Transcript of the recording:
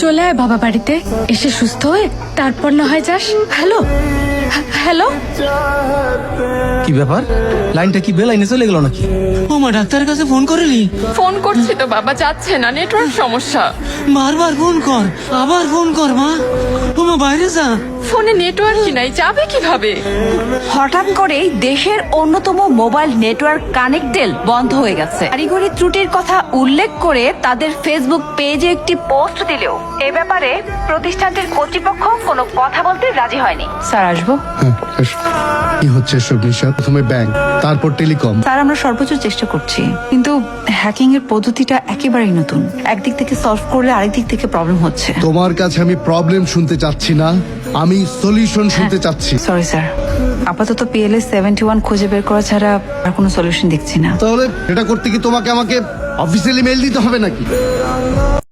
চলে আয় বাবা বাড়িতে, এসে সুস্থ হয়ে তারপর না হয় যাস। হ্যালো হ্যালো, কি ব্যাপার, লাইনটা কি বেলাইনে চলে গেল নাকি? ও মা, ডাক্তারের কাছে ফোন করিনি? ফোন করছি তো বাবা, যাচ্ছে না, নেটওয়ার্ক সমস্যা। বারবার ফোন কর, আবার ফোন কর মা। ও মা, বাইরে যা। ফোনে নেটওয়ার্কই নাই, যাবে কিভাবে? হঠাৎ করেই দেশের অন্যতম মোবাইল নেটওয়ার্ক কানেক্টেল বন্ধ হয়ে গেছে। কারিগরি ত্রুটির কথা উল্লেখ করে তাদের ফেসবুক পেজে একটি পোস্ট দিলেও এ ব্যাপারে প্রতিষ্ঠানটির কর্তৃপক্ষ কোনো কথা বলতে রাজি হয়নি। স্যার, আসবো? কি হচ্ছে এসব নিশা? প্রথমে ব্যাংক, তারপর টেলিকম। স্যার, আমরা সর্বোচ্চ চেষ্টা করছি, কিন্তু হ্যাকিং এর পদ্ধতিটা একেবারেই নতুন। একদিক থেকে সলভ করলে আরেক দিক থেকে প্রবলেম হচ্ছে। তোমার কাছে আমি প্রবলেম শুনতে চাচ্ছি না, আমি সলিউশন শুনতে চাচ্ছি। সরি স্যার, আপাতত PLS 71 খুঁজে বের করা ছাড়া আর কোনো সলিউশন দেখছি না। তাহলে এটা করতে কি তোমাকে আমাকে অফিসিয়ালি মেইল দিতে হবে নাকি?